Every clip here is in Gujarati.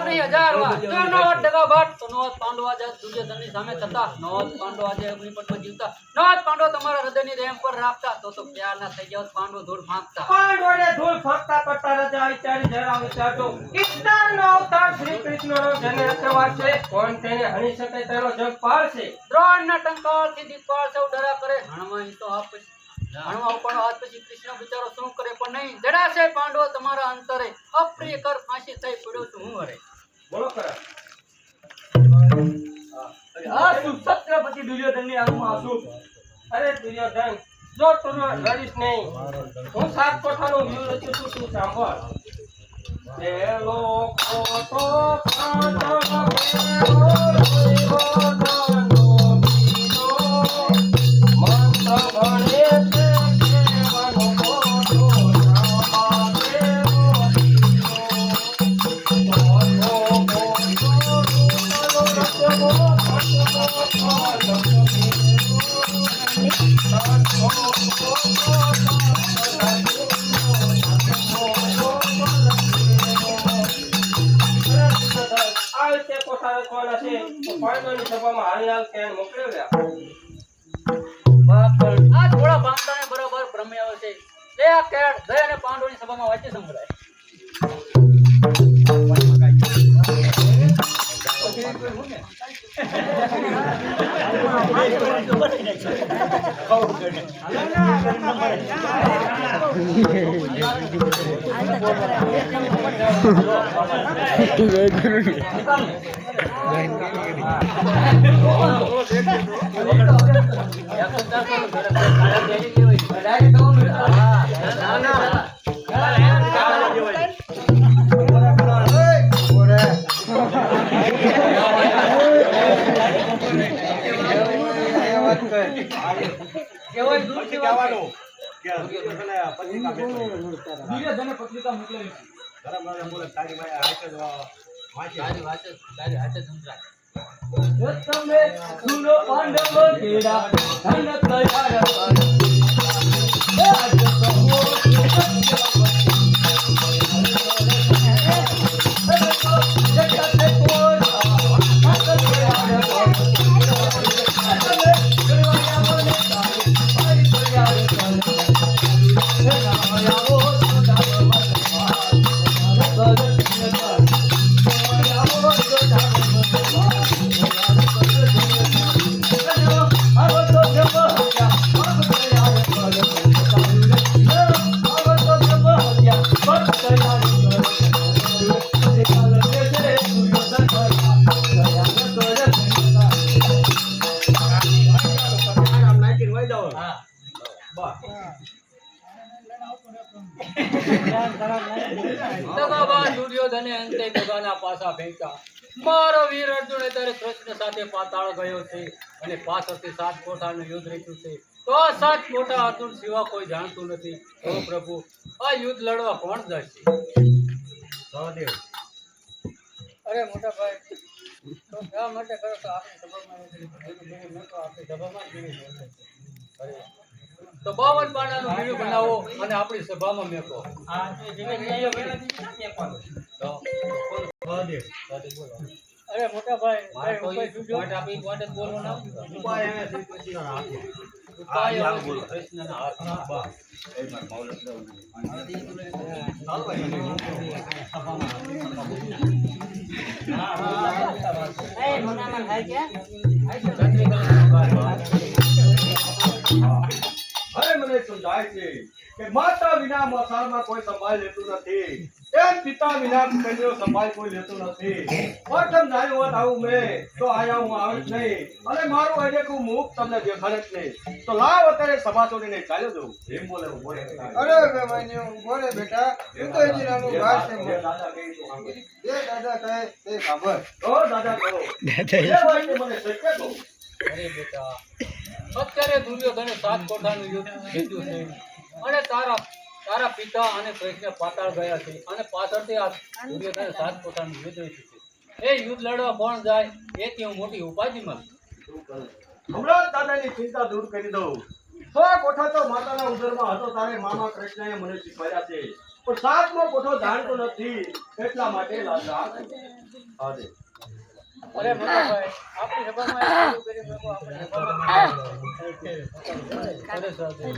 નહીં 1000 વાર તો નોત ડગા ભાટ તો નોત પાંડવા જ દુર્યોધનની સામે થતા નોત પાંડવા જે અગ્નિપથમાં જીવતા નોત પાંડવ તમારા હૃદયની રેમ પર રાખતા તો પ્યાર ના થઈ જાવ પાંડવ ધૂળ ફાંકતા પાંડવોને ધૂળ ફાંકતા કરતા રાજા વિચારી જરા વિચારજો કૃષ્ણનો અવતાર શ્રી કૃષ્ણનો જન્મ કહેવાય છે કોણ તેને હણી શકે તેનો જગ પાળશે દ્રોણના ટંકારથી દીપાળ સૌ ડરા કરે હણમાં તો આપ હણમાં પણ હાથ પછી કૃષ્ણ બિચારો શું કરે પણ નહીં જડાશે પાંડવો તમારા અંતરે અપ્રિય કર ફાંસી થઈ પડ્યો છું હું હરે બોલો કરા આ તું છત્રપતિ દુર્યોધનની આગમાં આસુ અરે દુર્યોધન જો તું લડીશ નહીં હું 7 કોઠાનું વ્યૂહ રચ્યું છું તું સાંભળ પેલો કોઠો પાંડવ સભામાં હાલ કેન મોકલ્યો લે આ થોડા બાંધતાને બરોબર ભ્રમે આવે છે લે આ કેડ જય અને પાંડવોની સભામાં વાંચી સંભળાય પત્રિકા મોકલેલી તમે સુનો પાંડવ કેડા ધન તૈયાર દુર્યોધને અંતે ગગાના પાસા ફેંક્યા મારો વીર અર્જુન ત્યારે કૃષ્ણ સાથે પાતાળ ગયો છે અને પાછળથી 7 કોઠાનું યુદ્ધ રચ્યું છે તો આ 7 કોઠા અર્જુન સિવા કોઈ જાણતું નથી ઓ પ્રભુ આ યુદ્ધ લડવા કોણ જશે સહદેવ અરે મોટા ભાઈ તો શા માટે કરો તો આપણી સભામાં આપણી સભામાં અરે તો 52 પાનાનું વિડીયો બનાવો અને આપણી સભામાં મેકો અરે મોટા ભાઈ બોલો ના ઉપાય બોલો કૃષ્ણના હાથમાં બા અરે મને સમજાય છે કે માતા વિના મસાળમાં કોઈ સંભાળ લેતું નથી એમ પિતા વિના કન્યો સંભાળ કોઈ લેતું નથી પ્રથમ જાણ્યું હોત આવું મેં તો આયા હું આવીશ નહીં અને મારું અડેકું મુખ તમને દેખાડે જ નહીં તો લાવ અત્યારે સભા છોડીને ચાલ્યો જવું એમ બોલે બોલે અરે બેમાન્યો બોલે બેટા તું તો એની નાનું વાત છે દાદા કહે તો સાંભળ એ દાદા કહે તે સાંભળ ઓ દાદા કહો એ વાત મને સત્ય કહો અરે બેટા અત્યારે દુર્યોધને 7 કોઠાનું યુદ્ધ જીત્યું છે અને તારા પિતા અને કૃષ્ણ પાતાળ ગયા છે અને પાછળથી આ દુર્યોધને 7 કોઠાનું યુદ્ધ જીત્યું છે એ યુદ્ધ લડવા કોણ જાય એથી હું મોટી ઉપાધિમાં હમણાં દાદાની ચિંતા દૂર કરી દઉં 100 કોઠા તો માતાના ઉદરમાં હતો તારે મામા કૃષ્ણએ મને શીખવાડ્યા છે પણ 7મો કોઠો જાણતો નથી એટલા માટે લાચાર હા દે. અરે મોટાભાઈ, આપણી સભામાં એક શરૂ કરી શકો, આપણી સભામાં સરસ વાત છે.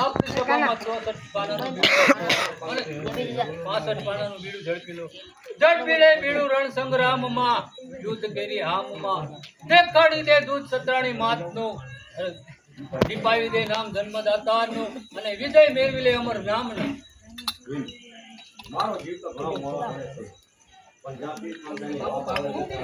આપણી સભામાં 64 પાનાનું બીડું અને 65 પાનાનું બીડું ઝડપી લો. ઝડપી લે બીડું રણ સંગ્રામમાં, યુદ્ધ કરી હામમાં, દેખાડી દે દૂધ સતરાણી માતનું, દીપાવી દે નામ જન્મદાતાનું, અને વિજય મેળવી લે અમર નામનું. મારો જીવ તો ઘણો મોડો થાય છે. પણ જ્યાં પીર મંદિરની વાત આવે છે,